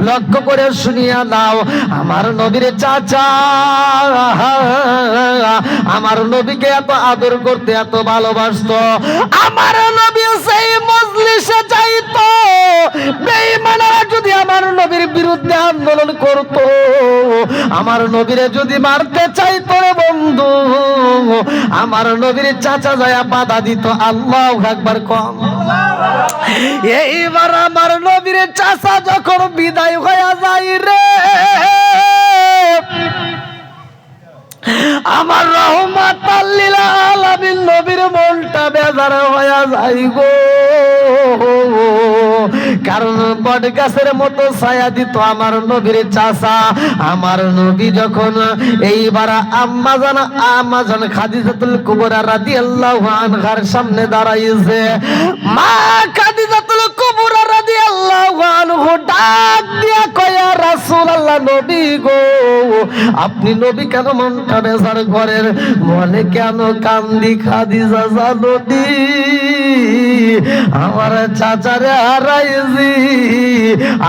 লক্ষ্য করে শুনিয়া নাও, আমার নবীর চাচা আমার নবীকে এত আদর করতে, এত ভালোবাসতো। আমার নবী সেই মজলিসে যাইতো, বেঈমানরা যদি আমার নবীর বিরুদ্ধে আন্দোলন করত, আমার নবীরে যদি মারতে চাইতো রে বন্ধু, আমার নবীর চাচা যায় বাধা দিত। আল্লাহু আকবার কম। এইবার আমার নবীর চাচা যখন বিদায় হয়ে যায় রে, আমার রহমাতাল লিল আলামিন নবীর মনটা বেজার হয়ে যায় গো। কারণ বট গাছের মতো ছায়া দিত আমার নবীর চাচা। আমার নবী যখন এইবার আম্মাজান খাদিজাতুল কুবরা রাদিয়াল্লাহু আনহার সামনে দাঁড়াইছে, মা খাদিজাতুল কুবরা রাদিয়াল্লাহু আনহু ডাক দিয়া কয়, রাসূলুল্লাহ নবী গো, আপনি নবী কেন মনটা বেজার করেন? বলে কেন কান্দি খাদিজা জানতি, আমার চাচারে হারাইছি,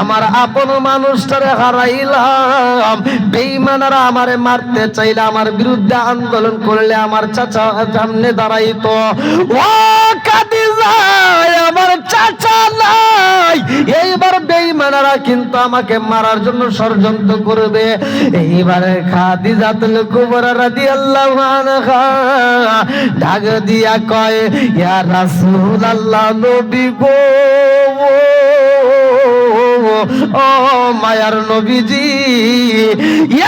আমার আপন মানুষটারে হারাইলাম। বেঈমানরা আমারে মারতে চাইলে, আমার বিরুদ্ধে আন্দোলন করলে আমার চাচা সামনে দাঁড়াইতো। ও খাদিজা, আমার চাচা নাই, এইবার বেঈমানরা কিন্তু আমাকে মারার জন্য ষড়যন্ত্র করবে। এইবারে খাদিজাতুল কুবরা রাদিয়াল্লাহু আনহা ডাক দিয়া কয়, ইয়া রাসূলুল্লাহ নবী গো, ও মায়ার নবীজি,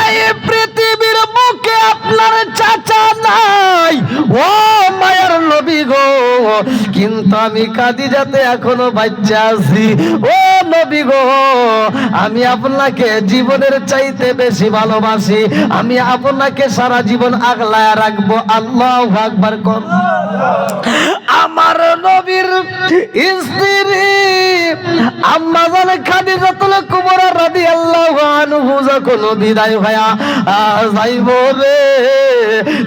এই পৃথিবীর বুকে আপনার চাচা নাই, ও মায়ার নবী গো, কিন্তু আমি খাদিজাতে এখনো বাচ্চা আছি। ও নবী গো, আমি আপনাকে জীবনের চাইতে বেশি ভালোবাসি, আমি আপনাকে সারা জীবন আগলায় রাখবো। আল্লাহু আকবার কর। আমার নবীর স্ত্রী আম্মাজান খাদিজাতুল কুবরা রাদিয়াল্লাহু আনহা যখন বিদায় হয়া যাইব রে,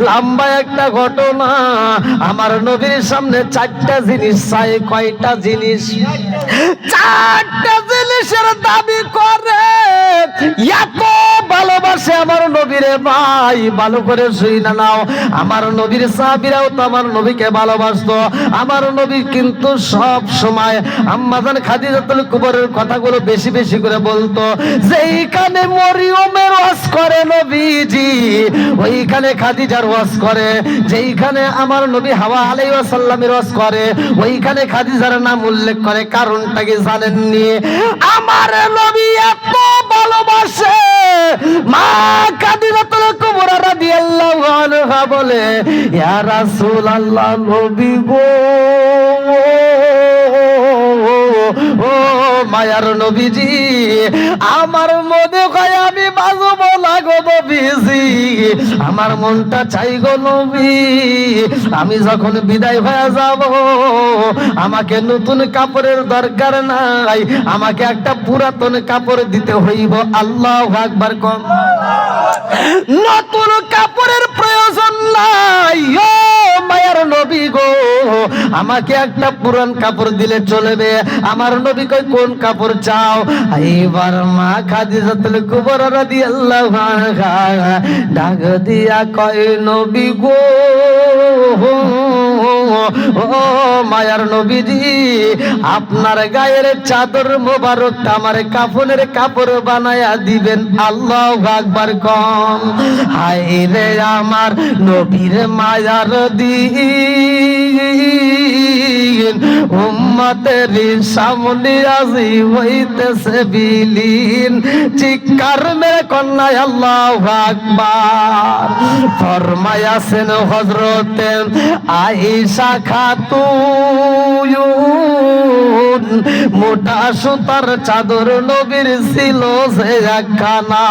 লম্বা একটা ঘটনা। আমার নবীর সামনে চারটা জিনিস চাই। কয়টা জিনিস? চারটা জিনিসের দাবি করে। এত ভালোবাসে আমার নবীরে ভাই, ভালো করে শুইনা নাও। আমার নবীর সাহাবীরাও তো আমার নবীকে ভালোবাসতো। আমার নবী কিন্তু সব সময় আম্মাজান খাদিজাতুল কুবরার কথাগুলো বেশি বেশি করে বলতো। যেইখানে মরিয়মের ওয়াজ করে নবীজি, ওইখানে খাদিজার ওয়াজ করে। যেইখানে আমার নবী হাওয়া আলাইহিস সালামের ওয়াজ করে, ওইখানে খাদিজার নাম উল্লেখ করে। কারণটা কি জানেননি? আমার নবী এত ভালোবাসে, মা খাদিজাতুল কুবরা রাদিয়াল্লাহু আনহা বলে, ইয়া রাসূলুল্লাহ নবী গো, ও মায়ার নবীজি, আমার মনে হয় আমি বাজবো না গো নবীজি, আমার মনটা চাই গো নবী, আমি যখন বিদায় হয়ে যাব, আমাকে নতুন কাপড়ের দরকার নাই, আমাকে একটা পুরাতন কাপড় দিতে হইব। আল্লাহু আকবার কর। নতুন কাপড়ের প্রয়োজন নাই, ও মায়ার নবী গো, আমাকে একটা পুরান কাপড় দিলে চলবে। আমার নবী কই, কোন কাপড় চাও? এইবার মা খাদিজাতুল কুবরা রাদিয়াল্লাহু আনহা ডাক দিয়া কয়, নবী গো, ও মায়ার নবীজি, আপনার গায়ের চাদর মোবারকটা আমার কাফনের কাপড় বানায়া দিবেন। আল্লাহু আকবার কম। হায় রে আমার নবীর মায়ার দিন, উম্মতের সামনে আজি হইতেছে বিলীন, চিৎকার মেরে কন্যা আল্লাহু আকবার। ফরমায়াছেন হযরতে আয়েশা খাতুন, মোটা সুতার চাদর নবীর ছিল যে একখানা,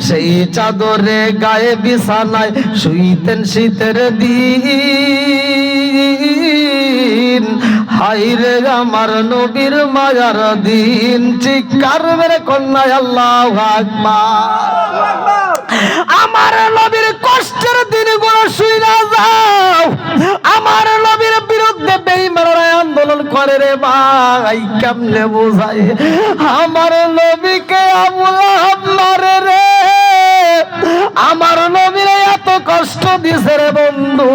সেই চাদরে গায়ে বিছানায় শুইতেন শীতের দিন। হায়রে আমার নবীর মায়ার দিন, চিৎকার মেরে কন্যা আল্লাহু আকবার। আমার নবীর কষ্টের দিনগুলো শুইনা যাও। আমার নবীর বিরুদ্ধে বেঈমানরা আন্দোলন করে রে ভাই, কেমনে বোঝায়? আমার নবীকে আবু লাহাব মারে রে, আমার নবীরে এত কষ্ট দিছে রে বন্ধু,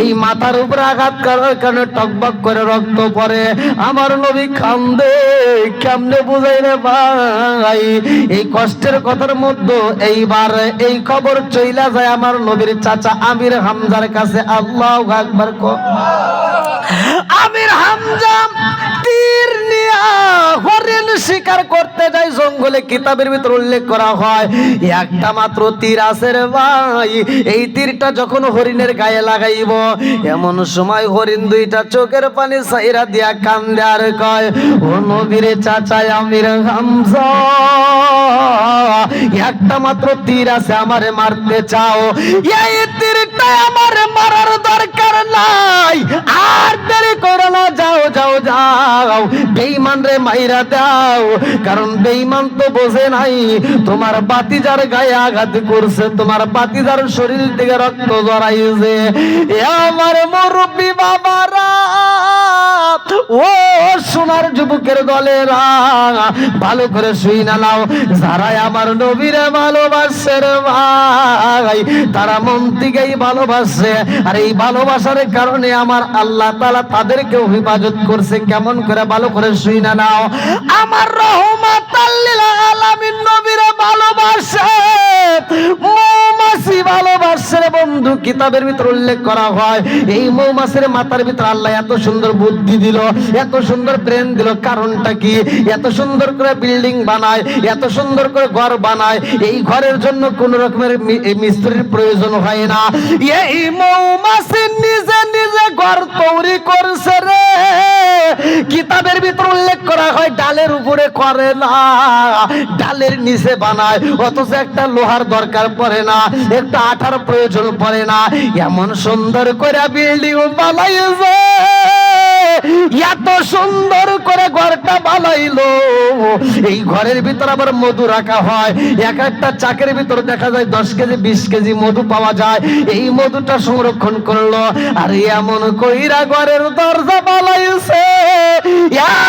এই মাথার উপরে আঘাত করার কারণে টকবক করে রক্ত পড়ে, আমার নবী কান্দে, কেমনে বুঝাই রে ভাই। এই কষ্টের কথার মধ্যে এইবার এই খবর চইলা যায় আমার নবীর চাচা আমির হামজার কাছে। আল্লাহু আকবার। আমির হামজা তীর নিয়া হরিণ শিকার করতে যায় জঙ্গলে। কিতাবের ভিতর উল্লেখ করা হয় একটা মাত্র তীর আছে রে ভাই, এই তীরটা যখন হরিণের গায়ে লাগাইব, এমন সময় হরিণ দুইটা চোখের পানি সাইরা দিয়া কান্দে আর কয়, ও নবীর চাচা আমির হামজা, একটা মাত্র তীর আছে, আমারে মারতে চাও, এই তীরটা আমার মারার দরকার নাই, আর দেরি করো না, যাও যাও যাও, বেঈমান রে মাইরা দাও। কারণ বেঈমান তো বোঝে নাই তোমার বাতিজার গায়ে আঘাত করছে, তোমার বাতিজার শরীর থেকে রক্ত জড়াইছে। এ আমার মুরব্বি বাবারা, ও সোনার যুবকের দলেরা, ভালো করে শুই না নাও, যারা আমার নবীরে ভালোবাসে রে ভাই, তারা মন থেকেই ভালোবাসে, আর এই ভালোবাসার কারণে আমার আল্লাহ তাআলা তাদেরকেও হেফাজত করছে। কেমন করে, ভালো করে শুই না নাও, আমার রহমাতাল লিল আলামিন নবীরে ভালোবাসে, মৌমাছি ভালোবাসে রে বন্ধু। কিতাবের ভিতর উল্লেখ করা হয় এই মৌমাছির মাথার ভিতর আল্লাহ এত সুন্দর বুদ্ধি দিল, এত সুন্দর ব্রেন দিল। কারণটা কি? এত সুন্দর করে বিল্ডিং বানায়, এত সুন্দর করে ঘর বানায়, এই ঘরের জন্য কোন রকমের মিস্ত্রির প্রয়োজন হয় না। এই মৌমাছি নিজে নিজে ঘর তৈরি করছে রে। কিতাবের ভিতর উল্লেখ করা হয় ডালের উপরে করে না, ডালের নিচে বানায়, অথচ একটা লোহার দরকার পড়ে না, একটা আঠার প্রয়োজন পড়ে না, এমন সুন্দর করে বিল্ডিং বানাইছে। এত সুন্দর করে ঘরটা বানাইলো, এই ঘরের ভিতর আবার মধু রাখা হয়, এক একটা চাকের ভিতর দেখা যায় 10 কেজি 20 কেজি মধু পাওয়া যায়। এই মধুটা সংরক্ষণ করলো, আর এমন কইরা ঘরের দরজা বানাইছে,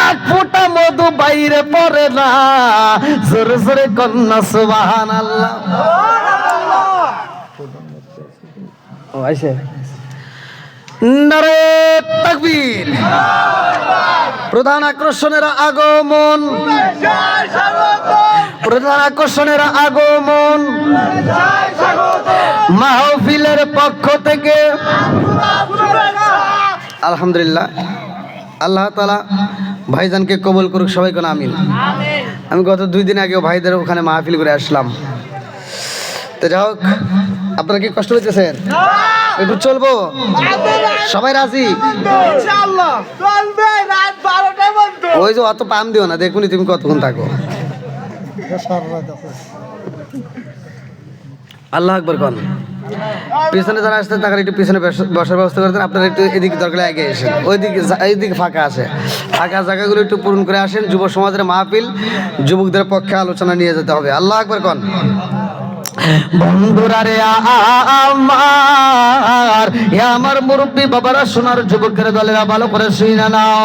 এক ফোঁটা মধু বাইরে পড়ে না। জোরে জোরে কন্যা সুবহানাল্লাহ। ও আইছে নারে তাকবীর। প্রধান আকর্ষণের আগমন, প্রধান আকর্ষণের আগমন, মাহফিলের পক্ষ থেকে আলহামদুলিল্লাহ। আল্লাহ তাআলা ভাইজানকে কবুল করুক, সবাই কোন আমিন। আমি গত 2 দিন আগেও ভাইদের ওখানে মাহফিল করে আসলাম। তো যাই হোক, আপনারা কি কষ্ট হইতেছেন? একটু চলবো, সবাই রাজি? ওই যে অত পাম দিও না, দেখুনি তুমি কতক্ষণ থাকো। আল্লাহ আকবার কোন। পিছনে যারা আসতে তারা একটু পিছনে বসার ব্যবস্থা করে দেন, আপনারা একটু এদিকে দরকার আগে আসেন, এইদিকে ফাঁকা আছে, ফাঁকা জায়গাগুলো একটু পূরণ করে আসেন। যুব সমাজের মাহফিল, যুবকদের পক্ষে আলোচনা নিয়ে যেতে হবে। আল্লাহ আকবার কোন। বন্ধুরা রে আমার মুরব্বী বাবারা, সোনার যুবকের দলেরা, ভালো করে শুইনা নাও,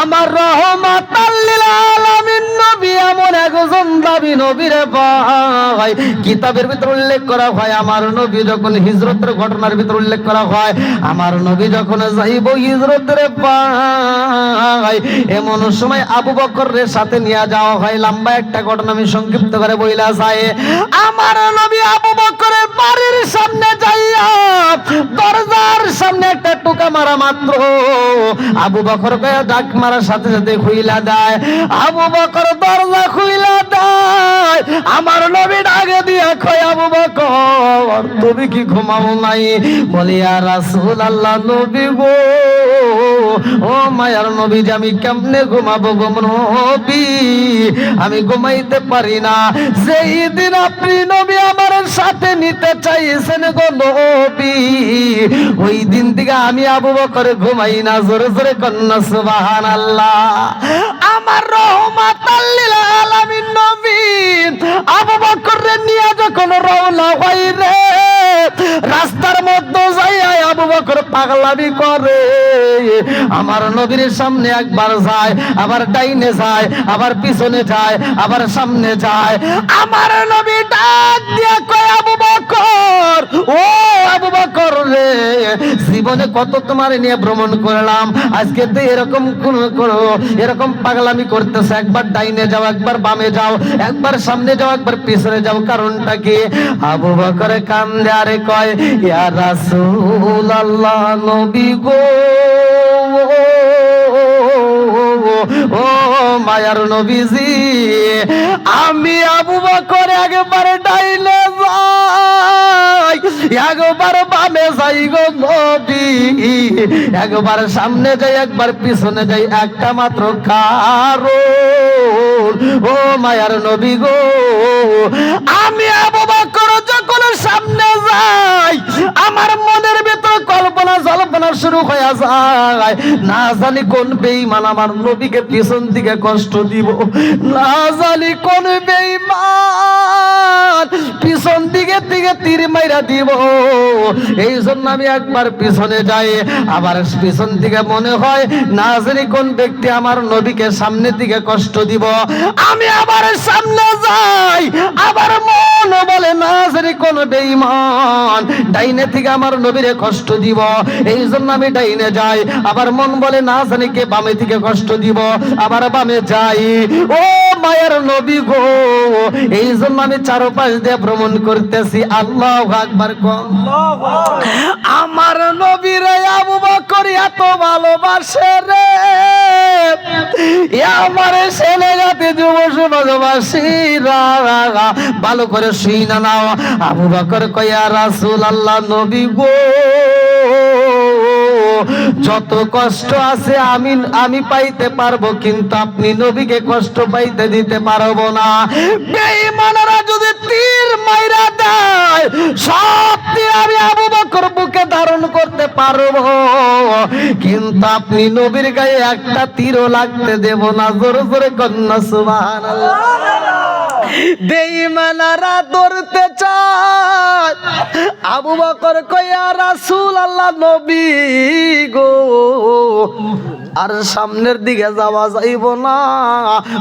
আমার রহমাতাল লিল আলামিন নবী এমন একজন দাবি নবী রে ভাই। কিতাবের ভিতর উল্লেখ করা হয় আমার নবী যখন হিজরতের ঘটনার ভিতর উল্লেখ করা হয় আমার নবী যখন যাইব হিজরতের ভাই, এমন সময় আবু বকরের সাথে নিয়ে যাওয়া হয়। লম্বা একটা ঘটনা আমি সংক্ষিপ্ত করে বইলা যায়। আমার নবী আবু বকরের বাড়ির সামনে যাইয়া দরজার সামনে একটা টোকা মারা মাত্র আবু বকর কয়ে ডাক মারার সাথে সাথে খুইলা দেয়। আবু বকর দরজা খুইলা দেয়, আমার নবী ডাকে দিয়া কয়, আবু বকর তুমি কি ঘুমাও নাই? বলি ইয়া রাসূলুল্লাহ, নবী গো, ও মায়ার নবী, যে আমি কেমনে ঘুমাবো গো নবী, আমি ঘুমাইতে পারি না। সেই দিন আপনি নবী আমার সাথে নিতে চাইছেন গো নবী, ওই দিন থেকে আমি আবু বকর ঘুমাই না। জোরে জোরে কন্যা সুবহানাল্লাহ। আমার রহমাতাল লিল আলামিন নবী আবু বকর নিয়ে যখন রওনা হয় রে, রাস্তার মধ্যে যাইয়া আবু বকর পাগলামি করে, আমার নবীর সামনে একবার যায়, আবার ডাইনে যায়, আবার পিছনে যায়, আবার সামনে যায়। আমার নবী ডাক দিয়ে কয়, আবু বকর, ও আবু বকর রে, জীবনে কত তোমার নিয়ে ভ্রমণ করলাম, আজকে তো এরকম এরকম পাগলামি করতেছে, একবার ডাইনে যাও, একবার বামে যাও, একবার সামনে যাও, একবার পিছনে যাও, কারণটা কি? আবু বকর কান্দে আরে কয়, ইয়া রাসূলুল্লাহ, নবী গো, ও মায়ার নবীজি, আমি আবু বকর একবার ডাইনে যাই, একবার বামে যাই গো নবী, একবার সামনে যাই, একবার পিছনে যাই, একটা মাত্র কারণ, ও মায়ার নবী গো, আমি আবু বকর যখন সামনে যাই, আমার মনের ভিতর কল্পনা জল্পনা শুরু হয়ে যায়, না জানি কোন বেঈমান আমার নবীকে পিছন দিকে কষ্ট দিব, না জানি কোন বেঈমান পিছন দিকে তীর মাইরা দিব। এই জন্য আমি একবার পিছনে যাই, আবার পিছন দিকে মনে হয় না জানি কোন ব্যক্তি আমার নবীকে সামনের দিকে কষ্ট দিব, আমি আবার সামনে যাই, আবার মন বলে না জানি কোন বেঈমান ডাইনে থেকে আমার নবীরে কষ্ট দিব, এই জন্য আমি ডাইনে যাই, আবার মন বলে না জানি কে বামে থেকে কষ্ট দিব, আবার বামে যাই। ও মায়ের নবী গো, এই জন্য আমি চারপাশ দিয়ে ভ্রমণ করতেছি। আল্লাহু আকবার কম। আমার নবীরে আবু বকর এত ভালোবাসে রে, আমার সেনাগাতে যুব সমাজবাসীরা ভালো করে শুই না নাও। আবু বকর কয়, ইয়া রাসূলুল্লাহ, নবী গো, যত কষ্ট আছে আমি পাইতে পারবো, কিন্তু আপনি নবীকে কষ্ট পাইতে দিতে পারবো না। বেঈমানরা যদি তীর মাইরা দেয়, সব তীর আমি আবু বকর বুকে ধারণ করতে পারবো, কিন্তু আপনি নবীর গায়ে একটা তীরও লাগতে দেব না। জোরে জোরে কন্যা সুবহানাল্লাহ। বেঈমানরা ধরতে চায়, আবু বকর কয়, ইয়া রাসূলুল্লাহ, নবী গো, আর সামনের দিকে যাওয়া যাইব না।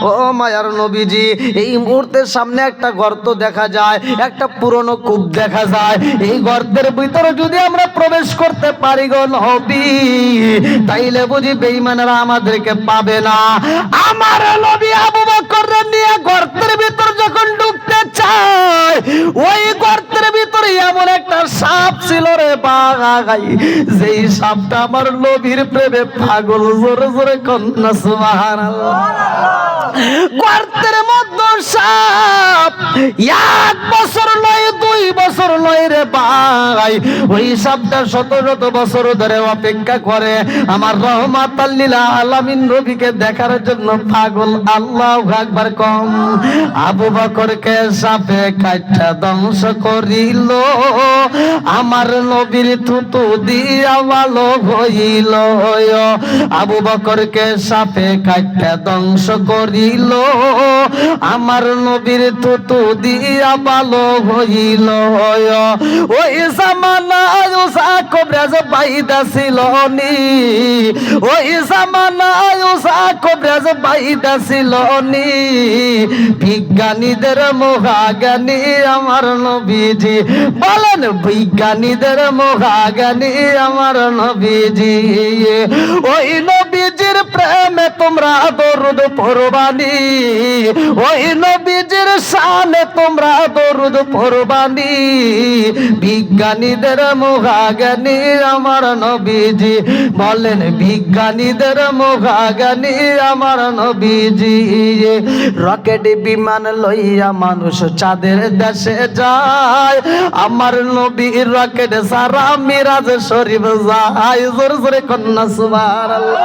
ও মায়ার নবীজি, এই মুহূর্তে সামনে একটা গর্ত দেখা যায়, একটা পুরনো কূপ দেখা যায়, এই গর্তের ভিতরে যদি আমরা প্রবেশ করতে পারি গো নবী, তাইলে বুঝি বেঈমানরা আমাদেরকে পাবে না। আমার নবী আবু বকর নিয়ে গর্তের ভিতর যখন ঢুকতে চায়, ওই গর্তের ভিতরে এমন একটা সাপ ছিল রে ভাই, যেই সাপটা আমার নবীর প্রেমে পাগল। জোরে জোরে কন্যা সুবহানাল্লাহ। গর্তের মধ্যে সাপ 1 বছর নয় 2 বছর নয় রে ভাই, ওই সাপটা শত শত বছর ধরে অপেক্ষা করে আমার রহমাতাল লিল আলামিন নবীকে দেখার জন্য পাগল। আল্লাহু আকবার কম। আবু বকরকে সাপে কাইটা ধ্বংস করিল, আমার নবীর থুতু দিয়া ভালো হইল। আবু বকরকে সাপে কাইটা ধ্বংস করিল, আমার নবীর থুতু দিয়া ভালো হইল। ওই জামানায় উসা কবরেজ বাইদা ছিল নি, ওই জামানায় উসা কবরেজ বাইদা ছিল নি, বিজ্ঞানীদের মহাজ্ঞানী আমার নবীজি। বলেন বিজ্ঞানীদের মহাজ্ঞানী আমার নবীজি। ওই নবীজির প্রেমে তোমরা দরুদ পড়বানি, ওই নবীজির শানে তোমরা দরুদ পড়বানি, বিজ্ঞানীদের মহাজ্ঞানী আমার নবীজি। বলেন বিজ্ঞানীদের মহাজ্ঞানী আমার নবীজি। রকেট বিমান লইয়া মানুষ চাঁদের দেশে যায়, আমার নবী রকেট সারা মিরাজ শরীফ যায়। জোরে জোরে কন্যা সুবহানাল্লাহ।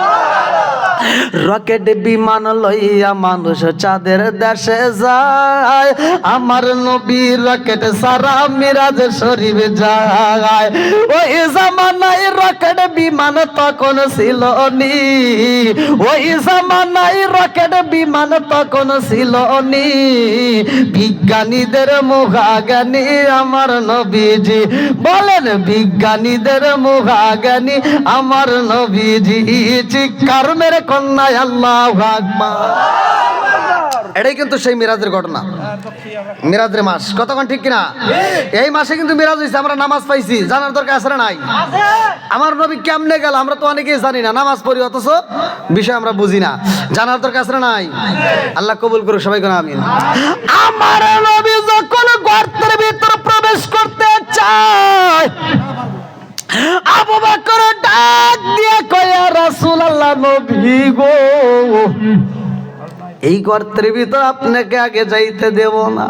রকেট বিমান লইয়া মানুষ চাঁদের দেশে যায়, আমার নবী রকেট সারা মিরাজ শরীফ যায়। ওই জামানায় রকেট রকেট বিমান তখন ছিল নি, ওই জামানায় রকেট বিমান তখন ছিল নি। বিজ্ঞানীদের মুখাজ্ঞানী আমার নবীজি, বলেন বিজ্ঞানীদের মুখাজ্ঞানী আমার নবীজি। চিৎকার মেরে কন্যায় আল্লাহু আকবার। এটাই কিন্তু সেই মিরাজের ঘটনা, মিরাজের মাস। কতক্ষণ ঠিক কিনা? এই মাসে কিন্তু মিরাজ হয়েছে, আমরা নামাজ পাইছি। জানার দরকার আছে না নাই? আমার নবী কেমনে গেল আমরা তো অনেকেই জানি না, নামাজ পড়ি অথচ বিষয় আমরা বুঝি না। জানার দরকার আছে না নাই? আল্লাহ কবুল করুক সবাই কোন আমিন। আমার নবী যখন গর্তের ভিতর প্রবেশ করতে চায়, আবু বকর ডাক দিয়ে কয় রাসূলুল্লাহ, নবী গো, এই গর্তের ভিতর আপনাকে আগে যাইতে দেব না।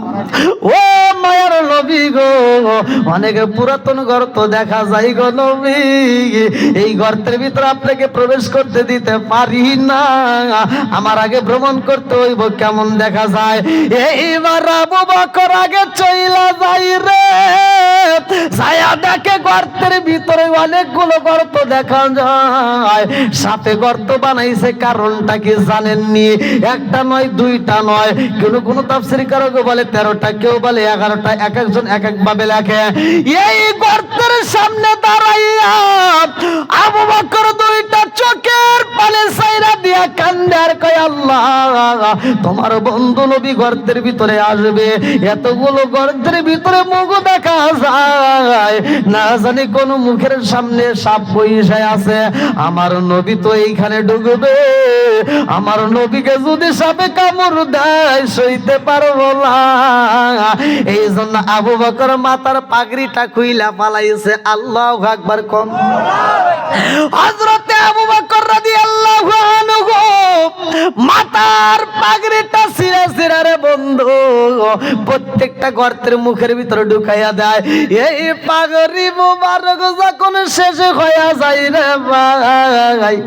ও মায়ার নবী গো, অনেক পুরাতন গর্ত দেখা যায় গো নবী, এই গর্তের ভিতর আপনাকে প্রবেশ করতে দিতে পারি না, আমার আগে ভ্রমণ করতে হইব কেমন দেখা যায়। এইবার আবু বকর আগে চইলা যাই রে, ছায়া দেখে গর্তের ভিতরে অনেকগুলো গর্ত দেখা যায়। সাথে গর্ত বানাইছে, কারণটা কি জানেননি? একটা নয়, দুইটা নয়, কোন তাফসীর কারক বলে 13টা, কেউ বলে 11টা, এক একজন এক এক ভাবে লেখে। এই গর্তের সামনে দাঁড়াইয়া আবু বকর দুইটা চোখের পানি ছাইরা দিয়া কান্দে আর কয়, আল্লাহ, তোমার বন্ধু নবী গর্তের ভিতরে আসবে, এতগুলো গর্তের ভিতরে মুখ দেখা যায়, না জানি কোন মুখের সামনে সাপ বইসায় আছে, আমার নবী তো এইখানে ঢুকবে, আমার নবীকে যদি সাপে কামড় দেয় সইতে পারবো না। এই জন্য আবু বকর মাথার পাগড়িটা খুইলা পালাইছে। আল্লাহু আকবার কোন। হযরতে আবু বকর রাদিয়াল্লাহু আনহু মাথার পাগড়িটা ছিঁড়ে ছিঁড়ে রে বন্ধু প্রত্যেকটা গর্তের মুখের ভিতরে ঢুকাইয়া দেয়। এই পাগড়ি মুবারক যখন শেষ হইয়া যায় রে ভাই,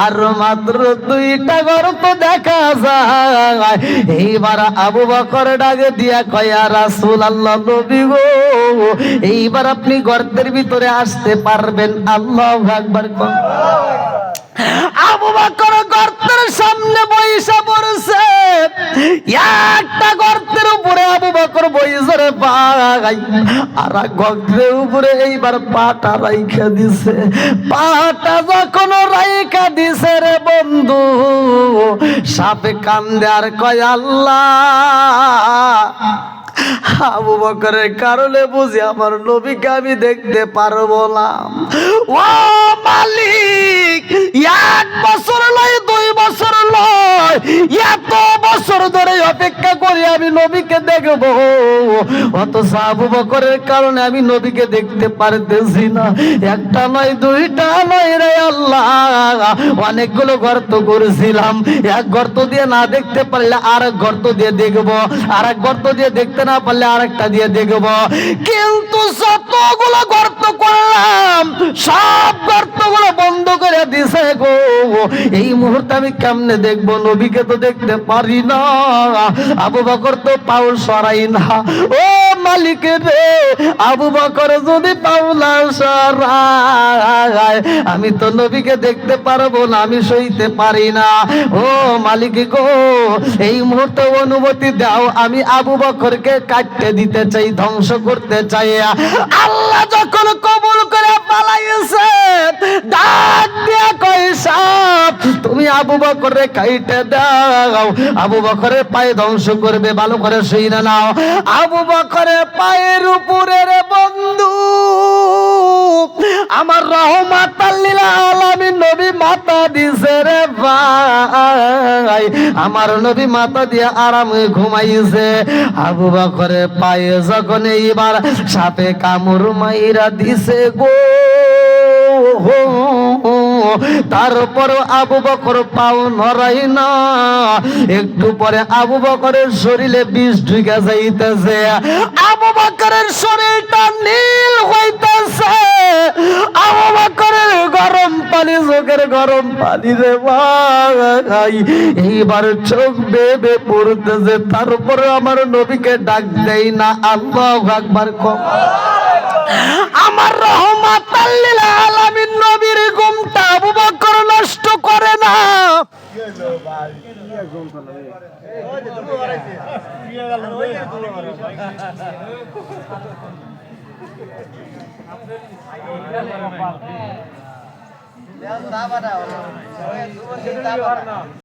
আর মাত্র দুইটা গর্ত দেখা যায়। এইবার আবু বকর ডাকে দিয়া কয়, রাসূলুল্লাহ, নবী গো, এইবার আপনি গর্তের ভিতরে আসতে পারবেন। আল্লাহু আকবার। আবু বকর গর্তের সামনে বইসা পড়ছে, একটা গর্তের উপরে আবু বকর বইছে রে ভাই, আর গর্তের উপরে এইবার পাটা রাইখা দিছে। পাটা যখন রাইখা দিছে রে বন্ধু, সাপে কান্দে আর কয়, আল্লাহ, আবু বকরের কারণে বুঝি আমার নবীকে আমি দেখতে পারবো না। ও মালিক, 1 বছর নয়, 2 বছর নয়, এত বছর ধরে অপেক্ষা করি আমি নবীকে দেখবো, অথচ আবু বকরের কারণে আমি নবীকে দেখতে পারতেছি না। একটা নয়, দুইটা নয় রে আল্লাহ, অনেকগুলো গর্ত করেছিলাম, এক গর্ত দিয়ে না দেখতে পারলে আরেক গর্ত দিয়ে দেখবো, আরেক গর্ত দিয়ে দেখতে না পারলে আরেকটা দিয়ে দেখবো, কিন্তু যতগুলো গর্ত করলাম সব গর্তগুলো বন্ধ করে দিছে গো। এই মুহূর্তে আমি কেমনে দেখবো নবীকে? তো দেখতে পারি না। আবু বকর তো পাও সরাই না। ও মালিক রে, আবু বকর যদি পাও না সরাই, আমি তো নবীকে দেখতে পারবো না, আমি সইতে পারি না। ও মালিক গো, এই মুহূর্তে অনুমতি দাও, আমি আবু বকরকে কাটতে দিতে চাই, ধ্বংস করতে চাই। আল্লাহ যখন কবুল করে পালাইছে, ডাক দিয়া কয়, সাপ, তুমি আবু বকরে কাইটে দাও, আবু বকরের পায়ে ধ্বংস করবে, ভালো করে শুই না নাও। আবু বকরের পায়ের উপরে রে বন্ধু আমার রহমাতাল লিল আলামিন নবী মাথা দিছে রে ভাই, আমার নবী মাথা দিয়ে আরামে ঘুমাইছে। আবু বকরের পায়ে যখন এইবার সাপে কামড় মাইরা দিছে গো, তারপর আবু বকর পাও নড়াই না। একটু পরে আবু বকরের শরীরে বিষ ঢুকে যাইতেছে, আবু বকরের শরীরটা নীল হইতেছে, আবু বকরের গরম পানি, চোখের গরম পানি রে ভাই, এইবার চোখ বেবে পড়তেছে। তারপরে আমার নবীকে ডাক দেই না। আল্লাহু আকবার। আমার রহমাতাল তা বাড়া